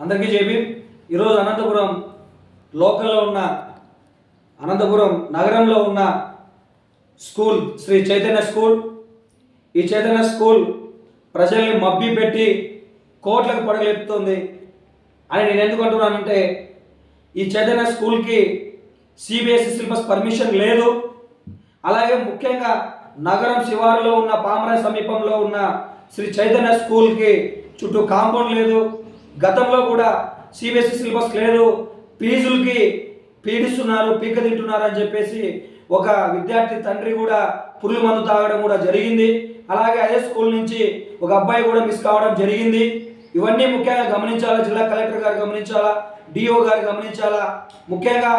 అందరికీ జేబీ. ఈరోజు అనంతపురం లోకల్లో ఉన్న అనంతపురం నగరంలో ఉన్న స్కూల్ శ్రీ చైతన్య స్కూల్. ఈ చైతన్య స్కూల్ ప్రజల్ని మబ్బి పెట్టి కోట్లకు పడగలెత్తుతుంది అని నేను ఎందుకు అంటున్నానంటే, ఈ చైతన్య స్కూల్కి సిబిఎస్ఈ సిలబస్ పర్మిషన్ లేదు. అలాగే ముఖ్యంగా నగరం శివారులో ఉన్న పామరాయి సమీపంలో ఉన్న శ్రీ చైతన్య స్కూల్కి చుట్టూ కాంపౌండ్ లేదు. గతంలో కూడా సిబిఎస్ఈ సిలబస్ లేదు, ఫీజులకి పీడిస్తున్నారు, పీక తింటున్నారు అని చెప్పేసి ఒక విద్యార్థి తండ్రి కూడా పురుగు మందు తాగడం కూడా జరిగింది. అలాగే అదే స్కూల్ నుంచి ఒక అబ్బాయి కూడా మిస్ కావడం జరిగింది. ఇవన్నీ ముఖ్యంగా గమనించాలా, జిల్లా కలెక్టర్ గారు గమనించాలా, డిఓ గారు గమనించాలా. ముఖ్యంగా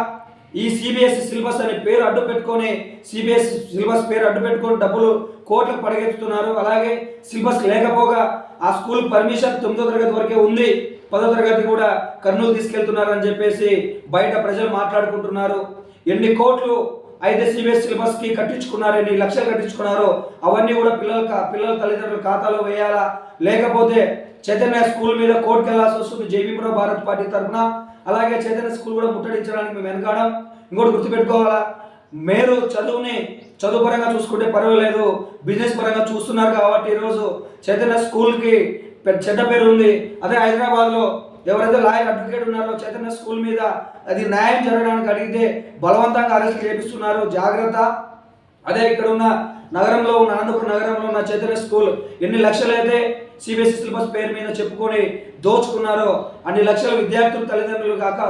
ఈ సిబిఎస్ఈ సిలబస్ అనే పేరు అడ్డు పెట్టుకొని సిబిఎస్ఈ సిలబస్ పేరు అడ్డు పెట్టుకొని డబ్బులు కోట్లకు పడగెత్తుతున్నారు. అలాగే సిలబస్ లేకపోగా ఆ స్కూల్ పర్మిషన్ 9వ తరగతి వరకే ఉంది, 10వ తరగతి కూడా కర్నూలు తీసుకెళ్తున్నారు అని చెప్పేసి బయట ప్రజలు మాట్లాడుకుంటున్నారు. ఎన్ని కోట్లు అయితే సిబిఎస్ఈ సిలబస్కి కట్టించుకున్నారు, ఎన్ని లక్షలు కట్టించుకున్నారో అవన్నీ కూడా పిల్లల తల్లిదండ్రుల ఖాతాలో వేయాలా, లేకపోతే చైతన్య స్కూల్ మీద కోర్టుకు వెళ్లాల్సి వస్తుంది జేబీపురం భారత్ పార్టీ తరఫున. అలాగే చైతన్య స్కూల్ కూడా ముట్టడించడానికి మేము వెనకాడం. ఇంకోటి గుర్తుపెట్టుకోవాలా, మీరు చదువు పరంగా చూసుకుంటే పర్వాలేదు, బిజినెస్ పరంగా చూస్తున్నారు కాబట్టి ఈరోజు చైతన్య స్కూల్కి చెడ్డ పేరు ఉంది. అదే హైదరాబాద్లో ఎవరైతే లాయర్ అడ్వకేట్ ఉన్నారో చైతన్య స్కూల్ మీద అది న్యాయం జరగడానికి అడిగితే బలవంతంగా అరెస్ట్ చేపిస్తున్నారు, జాగ్రత్త. అదే ఇక్కడ ఉన్న నగరంలో ఉన్న అనంతపురం నగరంలో ఉన్న చైతన్య స్కూల్ ఎన్ని లక్షలైతే సిబిఎస్ఈ సిలబస్ పేరు మీద చెప్పుకొని దోచుకున్నారో అన్ని లక్షల విద్యార్థులు తల్లిదండ్రులు కాక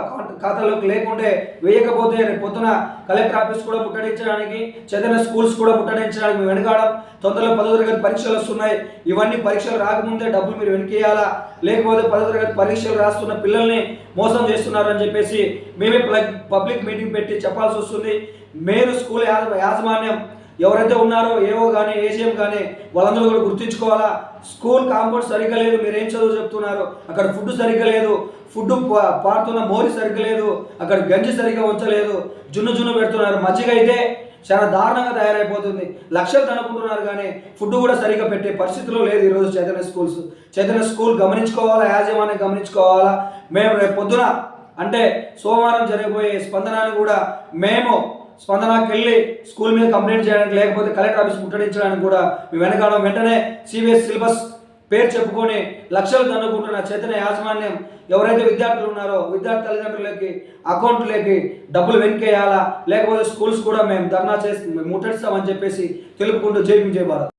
ఖాతాలోకి లేకుంటే వేయకపోతే రేపు పొద్దున కలెక్టర్ ఆఫీస్ కూడా ముట్టడించడానికి, చైతన్య స్కూల్స్ కూడా ముట్టడించడానికి మేము వెనకాడం. తొందరలో 10వ తరగతి పరీక్షలు వస్తున్నాయి, ఇవన్నీ పరీక్షలు రాకముందే డబ్బులు మీరు వెనకేయాలా, లేకపోతే 10వ తరగతి పరీక్షలు రాస్తున్న పిల్లల్ని మోసం చేస్తున్నారు అని చెప్పేసి మేమే పబ్లిక్ మీటింగ్ పెట్టి చెప్పాల్సి వస్తుంది. మీరు స్కూల్ యాజమాన్యం ఎవరైతే ఉన్నారో ఏవో కానీ ఏజీఎం కానీ వాళ్ళందరూ కూడా గుర్తించుకోవాలా. స్కూల్ కాంపౌండ్ సరిగ్గా లేదు, మీరు ఏం చదువు చెప్తున్నారు, అక్కడ ఫుడ్ సరిగ్గా లేదు, ఫుడ్ పారుతున్న మోరి సరిగ్గా లేదు, అక్కడ గంజి సరిగ్గా ఉంచలేదు, జున్ను పెడుతున్నారు, మజ్జిగ అయితే చాలా దారుణంగా తయారైపోతుంది, లక్షలు తనుకుంటున్నారు కానీ ఫుడ్ కూడా సరిగ్గా పెట్టే పరిస్థితిలో లేదు ఈరోజు చైతన్య స్కూల్ గమనించుకోవాలా, యాజమాన్యం గమనించుకోవాలా. మేము రేపు పొద్దున అంటే సోమవారం జరిగిపోయే స్పందనాన్ని కూడా మేము స్పందనకి వెళ్ళి స్కూల్ మీద కంప్లైంట్ చేయడానికి, లేకపోతే కలెక్టర్ ఆఫీస్ ముట్టడించడానికి కూడా మేము వెనకాడం. వెంటనే సిబిఎస్ సిలబస్ పేరు చెప్పుకొని లక్షలు తన్నుకుంటున్న చైతన్య యాజమాన్యం ఎవరైతే విద్యార్థులు ఉన్నారో విద్యార్థి తల్లిదండ్రులకి అకౌంట్లకి డబ్బులు వెనకేయాలా, లేకపోతే స్కూల్స్ కూడా మేము ధర్నా చేసి ముట్టడిస్తామని చెప్పేసి తెలుపుకుంటూ జై భీమ్ జై భారత్.